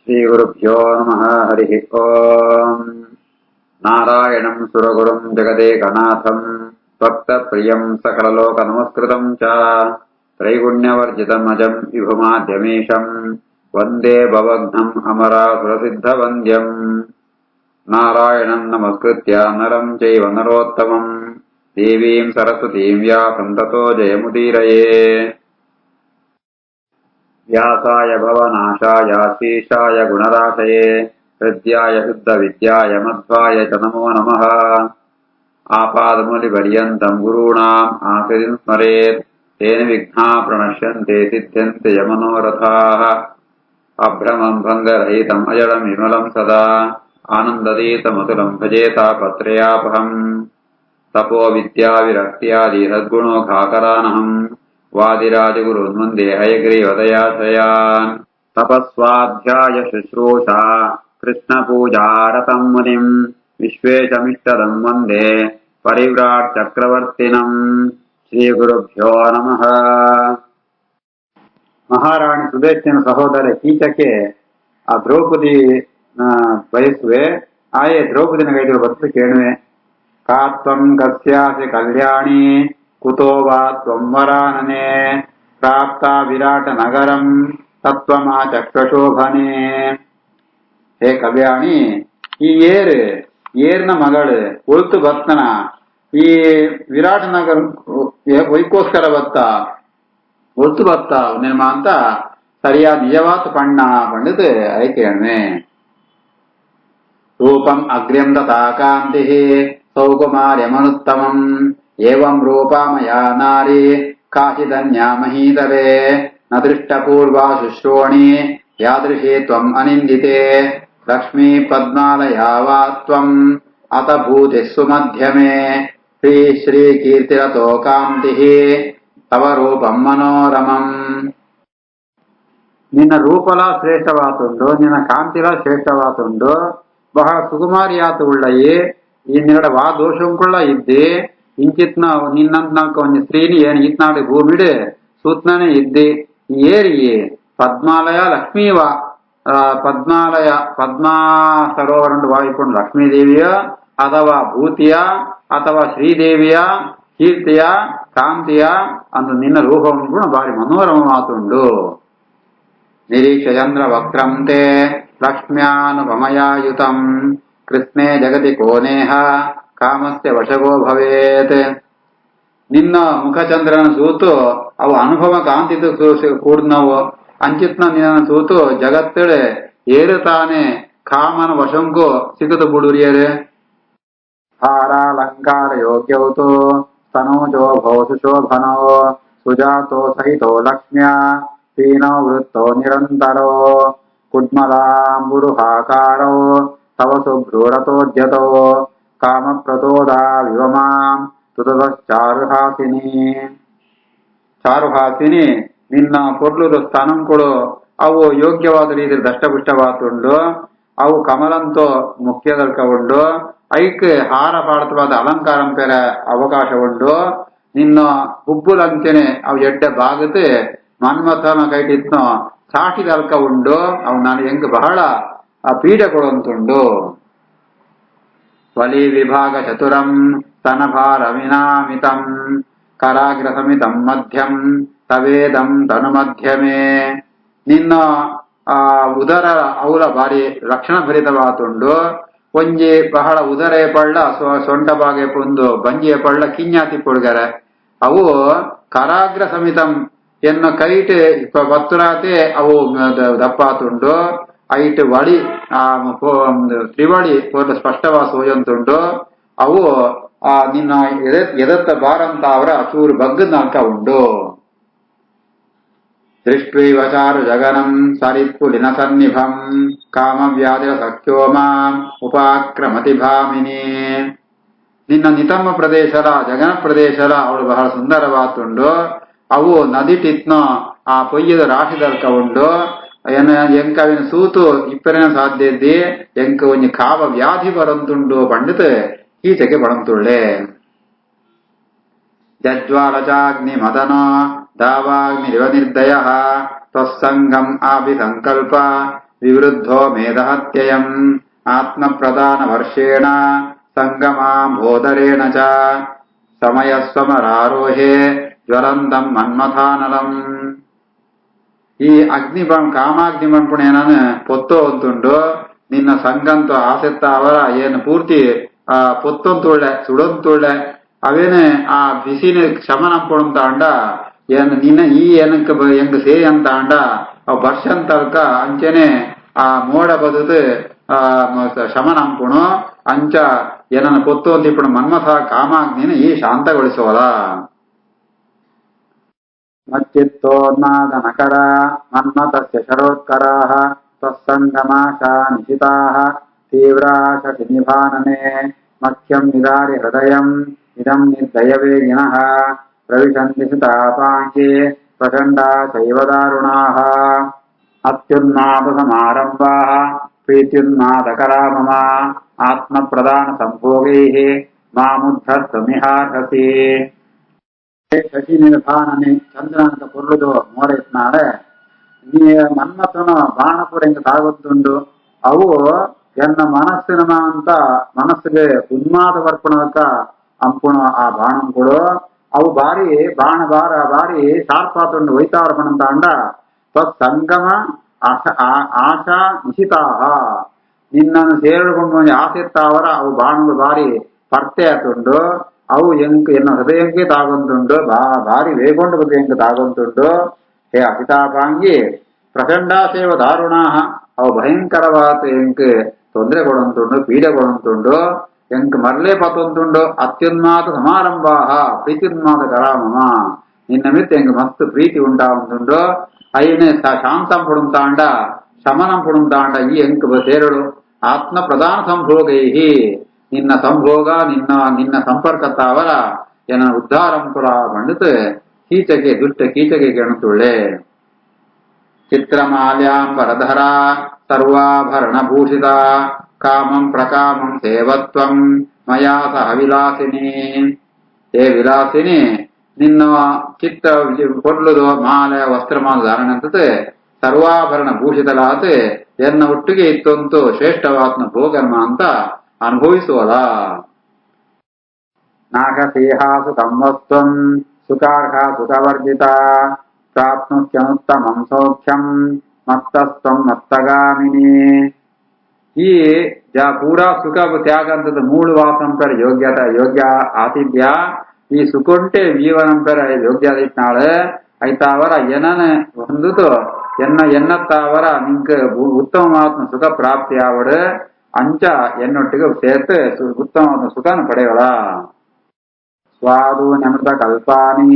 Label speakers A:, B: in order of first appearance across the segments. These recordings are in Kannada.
A: श्रीगुरुभ्यो नमः। हरिः ओम्। नारायणम् सुरगुरुम् जगदेकनाथम् भक्तप्रियम् सकललोकनमस्कृतम् च त्रैगुण्यवर्जितम् अजम् विभुमाद्यमीशम् वन्दे भवघ्नम् अमरासुरसिद्धवन्द्यम्। नारायणम् नमस्कृत्य नरम् चैव नरोत्तमम् देवीम् सरस्वतीम् व्यासम् ततो जयमुदीरये। व्यासाय भवनाशाय शीशाय गुणराशये हृद्याय शुद्धविद्याय मध्वाय च नमो नमः। आपादमूलिपर्यन्तम् गुरूणाम् आकृतिम् स्मरेत् तेन विघ्नाः प्रणश्यन्ते सिद्ध्यन्ते च मनोरथाः। अभ्रमम् भङ्गरहितम् अजडम् विमलम् सदा आनन्दतीतमतुलम् भजे तापत्रयापहम्। तपो विद्याविरक्त्यादि सद्गुणोघाकरानहम् वादिराजगुरुन्वन्दे हयग्रीवदयाश्रयान्। तपस्वाध्याय शुश्रूषा कृष्णपूजारतम् मुनिम् विश्वेशमिष्टदम् वन्दे परिव्राट् चक्रवर्तिनम्। ಶ್ರೀಗುರುಭ್ಯೋ ನಮಃ. ಮಹಾರಾಣಿ ಸುದೇಶನ ಸಹೋದರ ಕೀಚಕೆ ಆ ದ್ರೌಪದಿ ಬಯಸುವೆ ಆಯೇ ದ್ರೌಪದಿನ ಕೈಗಳು ಬತ್ತು ಕೇಳುವೆ. ಕಾತ್ವಂ ಕಸ್ಯಾಸಿ ಕಲ್ಯಾಣಿ ಕುತೋ ವಾ ತ್ವಂ ವರಾನನೆ ಪ್ರಾಪ್ತ ವಿರಾಟ ನಗರಂ ತತ್ವಮಾ ಚಕ್ರಶೋಭನೆ. ಹೇ ಕಲ್ಯಾಣಿ, ಈ ಏರ್ನ ಮಗಳು ಉಳ್ತು ಬತ್ತನ ಈ ವಿರಾಟ ನಗರ ವೈಕೋಸ್ಕರ ಬತ್ತ ಒತ್ತು ಬತ್ತ ನಿರ್ಮ ಅಂತ ಸರಿಯಾದ ನಿಜವಾದ ಪಣ್ಣ ಪಂಡಿತ ಐಕೇಣ್ವೆ. ರೂಪಂ ಅಗ್ರ್ಯಂ ತಥಾ ಕಾಂತಿ ಸೌಕುಮಾರ್ಯಮನುತ್ತಮಂ ಏವಂ ರೂಪಾಮಯಾ ನಾರಿ ಕಾಚಿದನ್ಯಾ ಮಹೀತರೆ ನ ದೃಷ್ಟಪೂರ್ವಾ ಶುಶ್ರೋಣಿ ಯಾದೃಶೇ ತ್ವಂ ಅನಿಂದಿತೆ ಲಕ್ಷ್ಮೀ ಪದ್ಮಾಲಯಾ ವಾ ತ್ವಂ ಅತ ಭೂತಿಸ್ಸು ಮಧ್ಯಮೆ ಶ್ರೀ ಶ್ರೀ ಕೀರ್ತಿರತೋ ಕಾಂತಿ ತವ ರೂಪಂ ಮನೋರಮಂ. ನಿನ್ನ ರೂಪಲ ಶ್ರೇಷ್ಠವಾತುಂಡು, ನಿನ್ನ ಕಾಂತಿಲ ಶ್ರೇಷ್ಠವಾತುಂಡು, ಬಹಳ ಸುಕುಮಾರಿಯಾತು ಉಳ್ಳಯಿ ಈ ನಿರಡ ವಾ ದೋಷಂಕುಳ್ಳ ಇದ್ದಿ ಇಂಚಿತ್ನ ನಿನ್ನಂತ ನಾಲ್ಕು ಒಂದು ಸ್ತ್ರೀನಿ ಏನು ಇತ್ನಾಡಿ ಭೂಮಿಡು ಸೂತ್ನನೆ ಇದ್ದಿ ಏರಿಯೇ ಪದ್ಮಾಲಯ ಲಕ್ಷ್ಮೀವ ಪದ್ಮಾಲಯ ಪದ್ಮಾ ಸರೋವರ ವಾಯಿಕೊಂಡು ಲಕ್ಷ್ಮೀದೇವಿಯ ಅಥವಾ ಭೂತಿಯ ಅಥವಾ ಶ್ರೀದೇವಿಯ ಕೀರ್ತಿಯ ಕಾಂತಿಯ ಅಂದು ನಿನ್ನ ರೂಪವನ್ನು ಕೂಡ ಭಾರಿ ಮನೋರಮ ಮಾತುಂಡು. ನಿರೀಕ್ಷ ಚಂದ್ರ ವಕ್ರಂ ತೇ ಲಕ್ಷ್ಮ್ಯಾನುಪಮಯಾಯುತಂ ಕೃಷ್ಣೇ ಜಗತಿ ಕೋನೇಹ ಕಾಮಸ್ಯ ವಶಗೋ ಭವೇತ್. ನಿನ್ನ ಮುಖಚಂದ್ರನ ಸೂತು ಅವು ಅನುಭವ ಕಾಂತಿದ್ದು ಕೂಡ್ನವು ಅಂಚಿತ್ನ ನಿನ್ನ ಸೂತು ಜಗತ್ತಳೆ ಏರು ತಾನೆ ಕಾಮನ ವಶಂಕು ಸಿಗದು ಬುಡುರಿಯರೆ. ಹಾರಾಲಂಕಾರ ಯೋಗ್ಯೌತು ಸ್ತನೋಜೋ ಭವತು ಶೋಭನೋ ಸುಜಾತೋ ಸಹಿತೋ ಲಕ್ಷ್ಮ್ಯಾ ಪೀನೋ ವೃತ್ತೋ ನಿರಂತರೋ ಕುಡ್ಮಲಾಂಬುರುಹಾಕಾರೋ ತವ ಸುಭ್ರೂರತೋದ್ಯತೋ ಕಾಮ ಪ್ರತೋದಾ ವಿವಮಾಂ ತುತಶ್ಚಾರುಹಾಸಿನಿ. ಚಾರುಹಾಸಿನಿ, ನಿನ್ನ ಪೊರ್ಲುದ ಸ್ತನಂಕುಳು ಅವು ಯೋಗ್ಯವಾದ ರೀತಿಯಲ್ಲಿ ದಷ್ಟಪುಷ್ಟವಾತುಂಡು, ಅವು ಕಮಲಂತೋ ಮುಖ್ಯದಲ್ಕ ಉಂಡು, ಐಕ್ ಹಾರ ಪಾಡತವಾದ ಅಲಂಕಾರಂ ಪೆರ ಅವಕಾಶ ಉಂಡು. ನಿನ್ನ ಹುಬ್ಬುಲಂಚನೆ ಅವು ಎಡ್ಡೆ ಬಾಗತ್ ಮನ್ಮಥನ ಕೈಟಿತ್ನೋ ಸಾಟಿದಲ್ಕ ಉಂಡು, ಅವು ನಾನು ಹೆಂಗ್ ಬಹಳ ಪೀಡೆ ಕೊಡುವಂತುಂಡು. ವಲಿ ವಿಭಾಗ ಚತುರಂ ಸ್ತನಭಾರ ವಿನಾಮಿತಂ ಕರಾಗ್ರ ಸಮಿತಂ ಮಧ್ಯಂ ತವೇದಂ ತನು ಮಧ್ಯಮೇ. ನಿನ್ನ ಉದರ ಅವಳ ಬಾರಿ ಲಕ್ಷಣ ಭರಿತವಾತುಂಡು, ಒಂಜಿ ಬಹಳ ಉದರ ಪಳ್ಳ ಸೊಂಟ ಬಾಗೆ ಪೊಂದು ಬಂಜಿಯ ಪಳ್ಳ ಕಿഞ്ഞാತಿ ಪುಡ್ಗರೆ ಅವು ಕರಾಗ್ರ ಸಮಿತಂ ಎನ್ನ ಕೈಟ್ ಬತ್ತುರಾತೆ ಅವು ದಪ್ಪಾತುಂಡು. ಐಟ್ ವಳಿ ತ್ರಿವಳಿ ಪೂರ್ಣ ಸ್ಪಷ್ಟವಾದ ಸೋಜಂತುಂಡು. ಅವು ನಿನ್ನ ಎದತ್ತ ಬಾರಂತ ಅವರ ಚೂರು ಬಗ್ಗದ ನಾಲ್ಕ ಉಂಡು. ದೃಷ್ಟ್ವೈವ ಚಾರು ಜಗನಂ ಸರಿತ್ಪುಲಿನ ಸನ್ನಿಭಂ ಕಾಮವ್ಯಾಧಿರ ಸಖ್ಯೋ ಮಾಂ ಉಪಾಕ್ರಮತಿ ಭಾಮಿನಿ. ನಿನ್ನ ನಿತಮ್ಮ ಪ್ರದೇಶದ ಜಗನ ಪ್ರದೇಶದ ಅವಳು ಬಹಳ ಸುಂದರವಾತುಂಡು. ಅವು ನದಿಟಿತ್ನೋ ಆ ಪೊಯ್ಯದ ರಾಶಿದಲ್ಕ ಉಂಡು. ಎಂಕವಿನ ಸೂತು ಇಪ್ಪರಿನ ಸಾಧ್ಯ ಇದ್ದಿ ಎಂಕ ಒಂಜಿ ಕಾವ ವ್ಯಾಧಿ ಬರಂತುಂಡು ಪಂಡಿತ ಈಚೆಗೆ ಬರಂತುಳ್ಳೆ. ಜಜ್ವಾಲಚಾಗ್ನಿ ಮದನೋ ದಾವಾಗ್ನಿರಿವ ನಿರ್ದಯ ತ್ವಸ್ಸಂಗಂ ಆಭಿಸಂಕಲ್ಪ ವಿವೃದ್ಧೋ ಮೇಧಹತ್ಯಯಂ ಆತ್ಮಪ್ರಧಾನ ವರ್ಷೇಣ ಸಂಗಮಾಂಬೋದರೇಣ ಚ ಸಮಯಸ್ವಮರಾರೋಹೇ ಜ್ವಲಂತಂ ಮನ್ಮಥಾನಲಂ. ಈ ಕಾಮಾಗ್ನಿ ಪಂಪುಣೇನನು ಪೊತ್ತೋ ಅಂತುಂಡು ನಿನ್ನ ಸಂಗಂತು ಆಸೆತ್ತ ಅವರ ಏನು ಪೂರ್ತಿ ಪೊತ್ತೊಂತುಳ್ಳೆ ಸುಡೊಂತುಳ್ಳೆ ಅವೇನೆ ಆ ಬಿಸಿನ ಶಮನಂಪುಣಂತ ಅಂಡ ಏನು ನಿನ್ನ ಈ ಏನಕ್ಕ ಎಂಗ್ ಸೇರಿ ಅಂತ ಅಂಡ ಅವ್ ಬರ್ಷಂತಲ್ಕ ಅಂಚೆನೆ ಆ ಮೋಡ ಬದುದು ಶಮನಂಪುಣು ಅಂಚ ಏನನ್ನ ಪೊತ್ತೊಂದಿಪ್ಪುಣ ಮನ್ಮಥ ಕಾಮಾಗ್ನಿನ ಈ ಶಾಂತಗೊಳಿಸೋದ. ಮಚ್ಚಿತ್ತೋನ್ಮಾದ ನಕರ ಮನ್ಮಥಸ್ಯ ಶರೋತ್ಕರಾಃ ತ್ವಸ್ಸಂಗಮಾಶಾ ನಿಶಿತಾಃ ತೀವ್ರಾಶತಿ ನಿಭಾನನೆ ಮಖ್ಯಂ ನಿದಾರಿ ಹೃದಯಂ ಇದಂ ನಿರ್ದಯವೇಗಿನಃ ಪ್ರವಿಶಂತಿ ಸುತಾಪಾಂಗೆ ಪ್ರಚಂಡಾ ಚೈವ ದಾರುಣಾಃ. ಅತ್ಯುನ್ಮಾದ ಸಮಾರಂಭಾಃ ಪ್ರೀತ್ಯುನ್ಮಾದಕರಾ ಮಮ ಆತ್ಮಪ್ರಧಾನ ಸಂಭೋಗೈಃ ಮಾಮುದ್ಧರ್ತುಮಿಹಾರ್ಹಸಿ. ಶಶಿ ನಿರ್ಭಾನನೆ ಚಂದ್ರನಂತ ಪೊರ್ಲುದು ಮೋರೆತ್ನಾಳೆ ನೀ ಮನ್ಮಥನು ಬಾಣಪುರ ಹಿಂಗ ತಾಗುತ್ತುಂಡು ಅವು ಎನ್ನ ಮನಸ್ಸಿನ ಅಂತ ಮನಸ್ಸಿಗೆ ಉನ್ಮಾದ ವರ್ಪಣಕ ಅಂಪುಣ ಆ ಬಾಣಂ ಕೊಡು ಅವು ಬಾರಿ ಬಾಣ ಬಾರಿ ಶಾರ್ಪಾತುಂಡು ಒಯ್ತಾರ್ಪಣಂತ ಅಂಡ ಸಂಗಮ ಆಶಾ ನಿಶಿತಾಹ ನಿನ್ನನ್ನು ಸೇರಿಕೊಂಡು ಆಸೆತ್ತಾವರ ಅವು ಬಾಣಗಳು ಬಾರಿ ಪರ್ತೆ ಆತುಂಡು ಅವು ಎನ್ನ ಹೃದಯಕ್ಕೆ ತಾಗೊಂತುಂಡು ಭಾರಿ ವೇಗೊಂಡು ಹೃದಯಕ್ಕೆ ತಾಗೊಂತುಂಡು. ಹೇ ಅಸಿತಾಪಾಂಗಿ ಪ್ರಚಂಡಾ ಸೇವ ದಾರುಣಾಹ ಅವು ಭಯಂಕರವಾದ ಎಂಕ್ ತೊಂದರೆ ಕೊಡಂತುಂಡು ಪೀಡೆ ಕೊಡಂತುಂಡು ಎಂಕ್ ಮರ್ಲೆ ಪತೊಂತುಂಡು. ಅತ್ಯುನ್ಮಾದ ಸಮಾರಂಭಾಹ ಪ್ರೀತ್ಯುನ್ಮಾದ ಕರಾಮಮ ನಿನ್ನ ಮಿತ್ತ ಎಂಕ್ ಮಸ್ತ್ ಪ್ರೀತಿ ಉಂಟಾವಂತುಂಡು. ಅಯ್ಯನೆ ಶಾಂತಂ ಪುಡುಂತಾಂಡ ಶಮನಂ ಪುಡುಂತಾಂಡ ಈ ಎಂಕ್ ಸೇರಳು ಆತ್ಮ ಪ್ರಧಾನ ಸಂಭೋಗೈಹಿ ನಿನ್ನ ಸಂಭೋಗ ನಿನ್ನ ಸಂಪರ್ಕತ್ತಾವರ ಎನ್ನ ಉದ್ಧಾರಂಪುರ ಬಂಡಿತು ಕೀಚಕೆ ದುಷ್ಟ ಕೀಚಕೆ ಗೆಣುತ್ತುಳ್ಳೆ. ಚಿತ್ರಮಾಲ್ಯಾಂಬರಧರ ಸರ್ವಾಭರಣಭೂಷಿತ ಕಾಮಂ ಪ್ರಕಾಮಂ ಸೇವತ್ವಂ ಮಯಾ ಸಹ ವಿಲಾಸಿನಿ. ಹೇ ವಿಲಾಸಿನಿ ನಿನ್ನ ಚಿತ್ತ ಕೊಡ್ಲುದು ಮಾಲೆ ವಸ್ತ್ರಮಾಲ ಧಾರಣೆ ಅಂತತೆ ಸರ್ವಾಭರಣ ಭೂಷಿತಲಾತ ಎನ್ನ ಒಟ್ಟಿಗೆ ಇತ್ತಂತೂ ಶ್ರೇಷ್ಠವಾತ್ನ ಭೋಗರ್ಮ ಅಂತ ಅನುಭವಿಸುವಲ್ಲ. ನಾಗಸೇಹಾಸು ಸಂವತ್ವಂ ಸುಖಾರ್ಹ ಸುಖವರ್ಜಿತ ಪ್ರಾಪ್ನುತ್ಯನುತ್ತಮಂ ಸೌಖ್ಯಂ ಮತ್ತಸ್ತ್ವಂ ಮತ್ತಗಾಮಿನಿ. ಈ ಪೂರಾ ಸುಖ ತ್ಯಾಗ ಅಂತದ ಮೂಳು ವಾಸಂಪರ ಯೋಗ್ಯ ಆತಿಥ್ಯ ಈ ಸುಖುಂಟೆ ಜೀವನಂಪರ ಯೋಗ್ಯಾದಿತ್ನಾಳ ಐತಾವರ ಏನನ ಹೊಂದುದು ಎನ್ನತ್ತಾವರ ನಿಂಕ ಉತ್ತಮವಾದ ಸುಖ ಪ್ರಾಪ್ತಿ ಆವಡು ಅಂಚ ಎನ್ನೊಟ್ಟಿಗೆ ಸೇರ್ತು ಉತ್ತಮವಾದ ಸುಖನ ಪಡೆಯಲ. ಸ್ವಾದೂನಿ ಅಮೃತ ಕಲ್ಪಾನಿ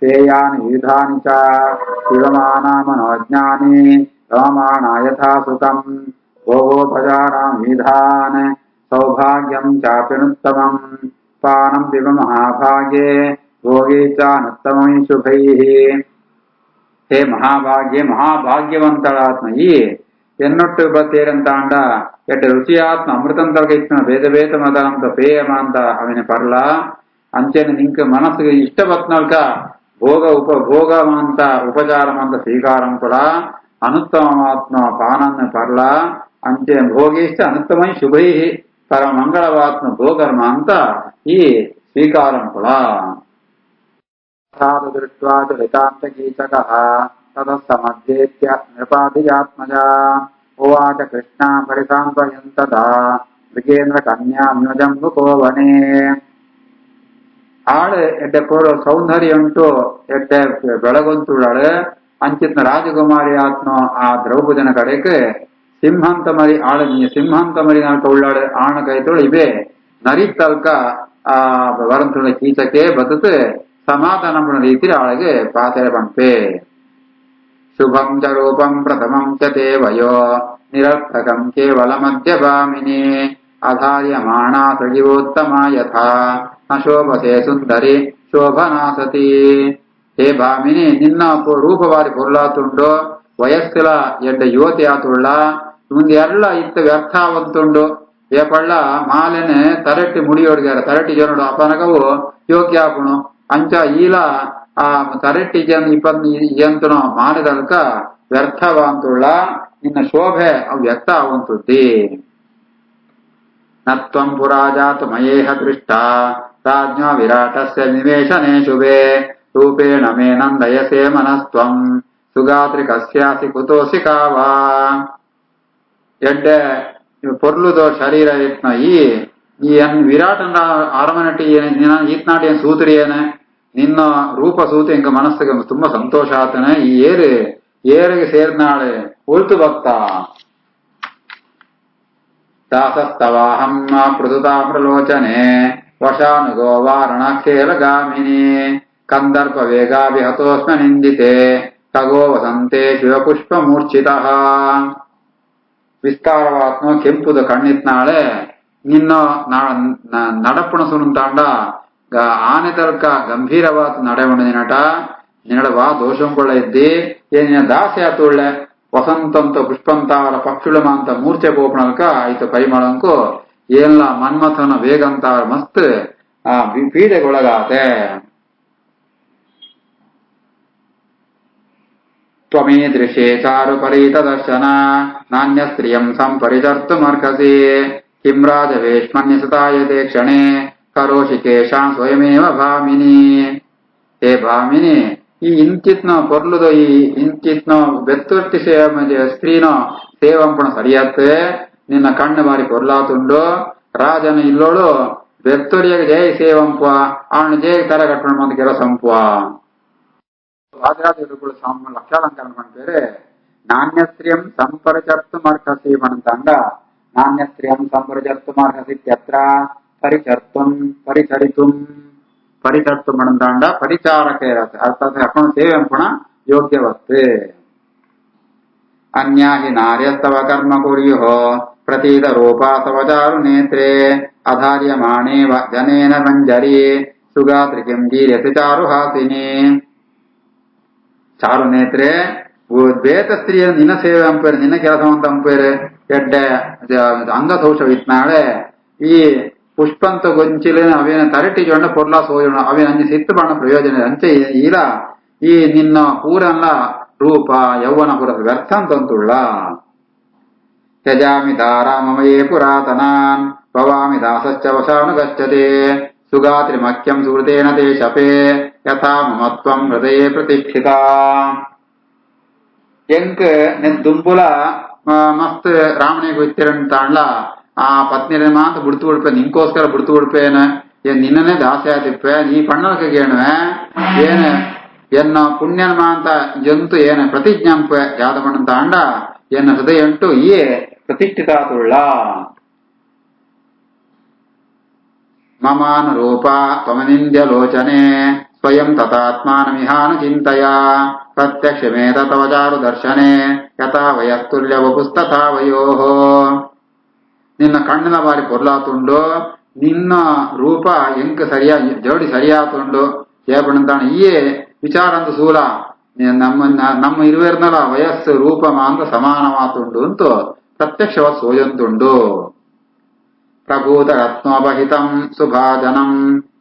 A: ಪೇಯಾನಿ ವಿವಿಧಾನಿ ಚ ಶಿವಮಾನ ಮನೋಜ್ಞಾನಿ ರಮಮಾಣ ಯಥಾ ಸುಖಂ ಭೋಗೋಪಚಾರಾಂ ವಿಧಾನ್ ಸೌಭಾಗ್ಯಂ ಚಾಪ್ಯನುತ್ತಮಂ ಪಾನಂ ದಿವ ಮಹಾಭಾಗ್ಯೆ ಭೋಗೇ ಚಾನುತ್ತಮೈ ಶುಭೈಃ. ಹೇ ಮಹಾಭಾಗ್ಯವಂತಳಾತ್ಮ ಈ ಎನ್ನೊಟ್ಟು ಬತ್ತೇರಂತಾಂಡ ಎಡ್ಡ ರುಚಿಯಾತ್ಮ ಅಮೃತಂತಲ್ಗ ಇತ್ತಿನ ಬೇದ ಮದಂತ ಪೇಯಮ ಅಂತ ಅವನ ಪರ್ಲ ಅಂಚೆನ ನಿಂಕ ಮನಸ್ಸಿಗೆ ಇಷ್ಟ ಬತ್ನಲ್ಕ ಭೋಗವಂತ ಉಪಚಾರಮಂತ ಸ್ವೀಕಾರಂ ಕೂಡ ಅನುತ್ತಮವಾತ್ಮ ಪಾನನ್ನ ಪರ್ಲ ಅಂಚೆ ಭೋಗೇಶ್ಚ ಅನುತ್ತಮೈ ಶುಭೈ ಪರ ಮಂಗಳವಾತ್ಮ ಭೋಗರ್ಮ ಅಂತ ಈ ಸ್ವೀಕಾರಂ ಕೂಡ. ಸಾಧು ದೃಷ್ಟ್ವಾ ಚಲಿತಾಂತ ಕೀಚಕಃ ತತಃ ಸಮಧ್ಯೇತ್ಯ ನೃಪಾಧಿಯಾತ್ಮಜ ಉವಾಚ ಕೃಷ್ಣ ಪರಿಸಾಂತ್ವಯಂತದಾ ಮೃಗೇಂದ್ರ ಕನ್ಯಾ ಮ್ಯುಜಂಬುಕೋ ವನೇ. ಆಳು ಎಡ್ಡೆ ಕೋರೋ ಸೌಂದರ್ಯ ಉಂಟು ಎಡ್ಡೆ ಬೆಳಗೊಂತುಳಾಳು ಅಂಚಿತ್ನ ರಾಜಕುಮಾರಿ ಆತ್ಮ ಆ ದ್ರೌಪದಿನ ಕಡೆಗೆ ಸಿಂಹಂತ ಮರಿ ಆಳು ಸಿಂಹಂತ ಮರಿ ನಾಲ್ಕ ಉಳ್ಳಾಳು ಆಣ ಕೈತೋಳು ಇವೇ ನರಿತಲ್ಕ ಆ ವರಂತುಳ ಕೀಚಕೆ ಬದುಕು ಸಮಾಧಾನ ರೀತಿ ಆಳಿಗೆ ಪಾತ್ರೆ ಬಂಪೆ. ಶುಭಂ ಚ ರೂಪಂ ಪ್ರಥಮಂ ಚ ತೇ ವಯೋ ನಿರರ್ಥಕಂ ಕೇವಲ ಮಧ್ಯಭಾಮಿನಿ ಅಧಾರ್ಯಮಾಣ ಸಜೀವೋತ್ತಮ ಯಥಾ ನ ಶೋಭಸೆ ಸುಂದರಿ ಶೋಭನಾಸತಿ. ಹೇ ಭಾಮಿನಿ ನಿನ್ನ ರೂಪವಾರಿ ಪೊರ್ಲಾತುಂಡು ವಯಸ್ಕಲ ಎಡ್ಡ ಯುವತಿ ಆತುಳ್ಳ ಮುಂದೆ ಎಲ್ಲ ಇತ್ತ ವ್ಯರ್ಥಾವಂತುಂಡು ಏ ಪಳ್ಳ ಮಾಲೆನೆ ತರಟ್ಟಿ ಮುಡಿಯೋಡ್ಗ್ಯಾರ ತರಟ್ಟಿ ಜನಡು ಅಪನಗವು ಯೋಗ್ಯ ಆಪುಣು ಅಂಚ ಈಲ ಆ ತರಟ್ಟಿ ಜನ ಎಂತನೋ ಮಾನದಲ್ಕ ವ್ಯರ್ಥವಂತುಳ್ಳ ನಿನ್ನ ಶೋಭೆ ಅವ್ಯಕ್ತ ಆಗುಂತುದ್ದಿ. ನತ್ವಂ ಪುರಾ ಜಾತು ಮಯೇಹ ದೃಷ್ಟ ರಾಜ್ಞ ವಿರಾಟಸ್ಯ ನಿವೇಶನೆ ಶುಭೆ ರೂಪೇಣ ಮೇ ನಂದಯಸೆ ಮನಸ್ತ್ವಂ ಸುಗಾತ್ರಿ ಕಸ್ಯಾಸಿ ಕುತೋಸಿ ಕಾವಾ. ಎಡ್ಡೆ ಪೊರ್ಲುದೋ ಶರೀರ ಯತ್ನ ಈ ವಿರಾಟನ ಅರಮನಟಿ ಈತ್ನಾಟಿ ಏನ್ ಸೂತ್ರಿ ಏನ ನಿನ್ನ ರೂಪ ಸೂತಿ ಇಂಕ ಮನಸ್ಸಿಗೆ ತುಂಬಾ ಸಂತೋಷ ಆತನೆ. ಈ ಏರಿಗೆ ಸೇರ್ನಾಳೆ ಉಳ್ತು ಭಕ್ತ ದಾಸಸ್ತವಾಹಂ ಪೃಥುತಾಮ್ರಲೋಚನೆ ವಶಾನುಗೋ ವಾರಣಾಕ್ಷೇಲಗಾಮಿನಿ ಕಂದರ್ಪ ವೇಗಾಭಿಹತೋಸ್ಮ ನಿಂದಿತೆ ಖಗೋ ವಸಂತೆ ಶಿವಪುಷ್ಪ ಮೂರ್ಛಿತಃ. ವಿಸ್ತಾರವಾತ್ಮ ಕೆಂಪುದ ಕಣ್ಣಿತ್ನಾಳೆ ನಿನ್ನ நடப்புன ಸುನುಂತಾಂಡ ಆನೆ ತರ್ಕ ಗಂಭೀರವಾದ ನಡೆಯುಂಡು ನಿನಟ ನಿನ್ನಡ ವಾ ದೋಷಂ ಕೊಳ್ಳ ಇದ್ದಿ ಏನಿನ ದಾಸೆ ಆತುಳ್ಳೆ ವಸಂತಂತ ಪುಷ್ಪಂತಾವರ ಪಕ್ಷುಳಮಾಂತ ಮೂರ್ಛೆ ಗೋಪಣಕ ಆಯ್ತು ಪರಿಮಳಂಕು ಏನ್ಲ ಮನ್ಮಥನ ವೇಗಂತಾವರ ಮಸ್ತ್ ಪೀಡೆಗೊಳಗಾತೆ. ತ್ವಮೀದೃಶೇ ಚಾರು ಪರೀತ ದರ್ಶನ ನಾಣ್ಯ ಸ್ತ್ರಿಯಂ ಸಂಪರಿಚರ್ತುಮರ್ಹಸಿ ಕಿಂ ರಾಜವೇಶ್ಮನ್ಯಸುತಾಯತೆ ಕ್ಷಣೆ ಕರೋಷಿ ಕೇಶಾಂ ಸ್ವಯಮೇವ ಭಾಮಿನಿ. ಹೇ ಭಾಮಿನಿ, ಈ ಇಂಚಿತ್ನ ಪೊರ್ಲುದ ಈ ಇಂಚಿತ್ನ ಬೆತ್ತೊಟ್ಟಿ ಸ್ತ್ರೀನೋ ಸೇವಂಪಣ ಸರಿಯತ್ತೆ ನಿನ್ನ ಕಣ್ಣು ಬಾರಿ ಪೊರ್ಲಾತುಂಡು ರಾಜನ ಇಲ್ಲೋಳು ಬೆತ್ತೊರಿಯಾಗ ಜಯ ಸೇವಂಪ ಅವನು ಜಯ ತರ ಕಟ್ಟಣ ಮಂದ ಕೆಲಸಂಪ. ರಾಜರಾಜರುಗಳು ಲಕ್ಷಾಲಂಕಾರ ಮಾಡ್ತಾರೆ. ನಾಣ್ಯಸ್ತ್ರೀಯಂ ಸಂಪರಿಚರ್ತುಮರ್ಹಸಿ ಮನಂತಾಂಡ ನಾಣ್ಯಸ್ತ್ರೀಯಂ ಸಂಪರಿಚರ್ತುಮರ್ಹಸಿ ಇತ್ಯತ್ರ ಪರಿಚರ್ತು ಮಣಂತಾಂಡ ಪರಿಚಾರಕ ಅರ್ಥಾತ್ ಅಪ್ಪಣ ಸೇವೆಂಪಣ ಯೋಗ್ಯವಸ್ತೆ. ಅನ್ಯಾ ಹಿ ನಾರ್ಯಸ್ತವ ಕರ್ಮ ಕುರ್ಯುಹೋ ಪ್ರತೀತ ರೂಪಾಸವ ಚಾರು ನೇತ್ರೇ ಅಧಾರ್ಯಮಾಣೇ ಜನೇನ ಮಂಜರಿ ಸುಗಾತ್ರಿ ಕಿಂ ಗೀರ್ಯಸಿ ಚಾರು ಹಾಸಿನಿ. ಚಾರು ನೇತ್ರೆ ಬೇತ ಸ್ತ್ರೀಯ ನಿನ್ನ ಸೇವೆ ಅಂಪೇರು ನಿನ್ನ ಕೆಲಸವಂತ ಅಂಪೇರು ಎಡ್ಡೆ ಅಂಗದೋಷವಿತ್ನಾಳೆ ಈ ಪುಷ್ಪಂತ ಗೊಂಚಿಲಿನ ಅವೇನ ತರಟಿ ಜೊಂಡ ಪೊರ್ಲಾ ಸೋಯೋಣ ಅವೇನ ಅಂಜಿ ಸಿತ್ತು ಬಣ್ಣ ಪ್ರಯೋಜನ ಅಂಚೆ ಇಲ್ಲ ಈ ನಿನ್ನ ಪೂರಲ್ಲ ರೂಪ ಯೌವನ ಪುರ ವ್ಯರ್ಥ ಅಂತಂತುಳ್ಳ. ತ್ಯಜಾಮಿ ದಾರಾಮಮಯೇ ಪುರಾತನಾನ್ ಭವಾಮಿ ದಾಸಶ್ಚ ವಶಾನು ಗಚ್ಚತೆ ಸುಗಾತ್ರಿ ಮಖ್ಯಂ ಸುಹೃತೇನ ತೇ ಶಪೇ ಯಥಾ ಮಮತ್ವಂ ಹೃದಯೇ ಪ್ರತಿಷ್ಠಿತ. ಎಂಕ್ ನಿನ್ ದುಂಪುಲ ಮಸ್ತ್ ರಾಮನಿಗೆ ಗೊತ್ತಿರಂತಾಣ್ಲ ಆ ಪತ್ನಿ ಮಾತ ಬಿಡ್ತು ಬಿಡ್ಪೆ ನಿಂಕೋಸ್ಕರ ಬಿಡ್ತು ಬಿಡ್ಪೇನ ಏನ್ ನಿನ್ನನೇ ದಾಸೆ ಆತಿಪ್ಪೆ ನೀ ಪಣ್ಣಲ್ಕೇಣುವೆ ಏನ ಎನ್ನ ಪುಣ್ಯನ ಮಾಂತ ಜಂತು ಏನ ಪ್ರತಿಜ್ಞಾಂಪೆ ಯಾದ ಪಣ್ಣಂತಾಂಡ ಎನ್ನ ಹೃದಯ ಉಂಟು ಈ ಪ್ರತಿಷ್ಠಿತಾತುಳ್ಳ. ಮಮಾನುರೂಪ ತ್ವಮನಿಂದ್ಯ ಲೋಚನೆ ಸ್ವಯಂ ತಥಾತ್ಮಾನಮಿಹಾನು ಚಿಂತಯ ಪ್ರತ್ಯಕ್ಷಮೇ ತವ ಚಾರು ದರ್ಶನೆ ಯಥಾ ವಯಸ್ತುಲ್ಯ ವಪುಸ್ತಥಾ ವಯೋಃ. ನಿನ್ನ ಕಣ್ಣಿನ ಬಾರಿ ಪೊರ್ಲಾತುಂಡು ನಿನ್ನ ರೂಪ ಎಂಕ ಸರಿಯಾ ಜೋಡಿ ಸರಿಯಾತುಂಡು ಏಪಣಂತಾಣ ಈಯೇ ವಿಚಾರ ಅಂತ ಸೂಲ ನಮ್ಮ ಇರುವೆರ್ನಲ ವಯಸ್ಸು ರೂಪ ಮಾಂತ ಸಮಾನವಾತುಂಡು ಅಂತು ಪ್ರತ್ಯಕ್ಷವಾದ ಸೋಯಂತುಂಡು. ಪ್ರಭೂತ ರತ್ನೋಪಹಿತಂ ಸುಭಾಜನಂ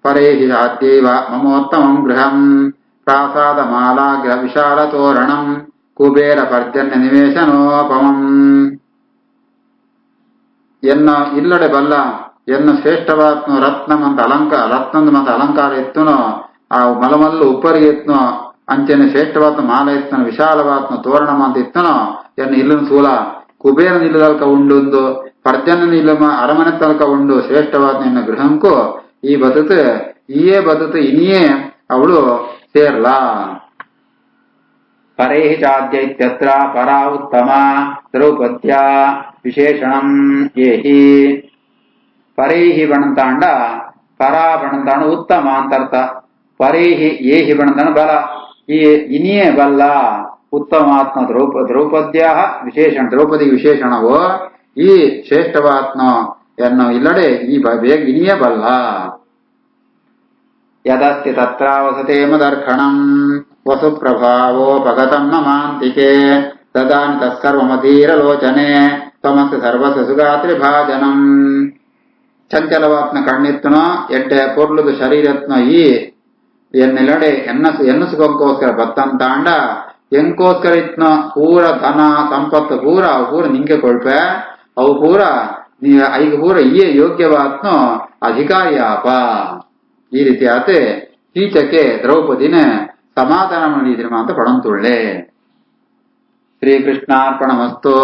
A: ಪರೇಹಿ ಜಾತ್ಯೈವ ಮಮೋತ್ತಮಂ ಗೃಹಂ ಪ್ರಾಸಾದ ಮಾಲಾಗ್ರ ವಿಶಾಲ ತೋರಣಂ ಕುಬೇರ ಪರ್ಜನ್ಯ ನಿವೇಶನೋಪಮಂ. ಎನ್ನ ಇಲ್ಲಡೆ ಬಲ್ಲ ಎನ್ನ ಶ್ರೇಷ್ಠವಾತ್ನು ರತ್ನಮಂತ ರತ್ನದ ಮಂತ ಅಲಂಕಾರ ಎತ್ತುನೋ ಆ ಮಲಮಲ್ಲು ಉಪ್ಪರಿಗೆ ಎತ್ತನೋ ಅಂಚೆನೆ ಶ್ರೇಷ್ಠವಾತ್ನ ಮಾಲ ಎತ್ತನ ವಿಶಾಲವಾತ್ನ ತೋರಣ ಮಂತ ಎತ್ತನೋ ಎನ್ನ ಇಲ್ಲನ ಸೂಲ ಕುಬೇರ ನಿಲ್ಲದಲ್ಕ ಉಂಡು ಪರ್ಜನ್ಯ ನಿಲ್ಲಮ ಅರಮನೆ ತಲಕ ಉಂಡು ಶ್ರೇಷ್ಠವಾದ ನಿನ್ನ ಗೃಹಂಕು ಈ ಬದುಕು ಈಯೇ ಬದುಕು ಇನಿಯೇ ಅವಳು ಸೇರ್ಲಾ. ಪರೈಹಿ ಚಾದ್ಯ ಇತ್ಯತ್ರ ಪರಾ ಉತ್ತಮ ದ್ರೌಪದ್ಯ ವಿಶೇಷಣಂ ಏಹಿ. ಪರೈಹಿ ಬಣಂತಾಂಡ ಪರಾ ಬಣಂತಾಂಡ ಉತ್ತಮ ಅಂತರ್ಥ. ಪರೈಹಿ ಏಹಿ ಬಣಂತಾಂಡ ಬಲ ಈ ಇನಿಯೇ ಬಲ್ಲ ಉತ್ತಮಾತ್ಮ ದ್ರೌಪದ್ಯ ವಿಶೇಷಣ ದ್ರೌಪದಿ ವಿಶೇಷಣವು ಈ ಶ್ರೇಷ್ಠವಾತ್ಮ ಎನ್ನು ಇಲ್ಲಡೆ ಈ ಬೇಗ ಇನಿಯೇ ಬಲ್ಲ. ಯದಸ್ತಿ ತತ್ರಾವಸತೆ ಮದರ್ಖಣಂ ವಸುಪ್ರಭಾವೋಪಗತಂ ಮಮಾಂತಿಕೆ ತದಾನಿ ತತ್ಸರ್ವಮಧೀರಲೋಚನೆ ತ್ವಮಸ್ತಿ ಸರ್ವಸ್ಯ ಸುಗಾತ್ರಿ ಭಾಜನಂ. ಚಂಚಲವಾತ್ನ ಕಣ್ಣಿತ್ನೋ ಎಡ್ಡೆ ಪೊರ್ಲುದು ಶರೀರತ್ನೋ ಈ ಎನ್ನೆಲ್ಲಡೆ ಎನ್ನಸುಗೋಸ್ಕರ ಬತ್ತಂತಾಂಡ ಎಂಕೋಸ್ಕರ ಇತ್ನ ಪೂರ ಧನ ಸಂಪತ್ತು ಪೂರ ನಿಂಗೆ ಕೊಳ್ಪೆ ಅವು ಪೂರ ಐದು ಪೂರ ಈ ಯೋಗ್ಯವಾತ್ನೋ ಅಧಿಕಾರಿಯಾಪ. ಈ ರೀತಿ ಆತೆ ಕೀಚಕೆ ದ್ರೌಪದಿನ ಸಮಾಧಾನ ಮಾಡಿದ್ರಮ ಅಂತ ಪಡಂತುಳ್ಳೆ. ಶ್ರೀಕೃಷ್ಣಾರ್ಪಣಮಸ್ತು.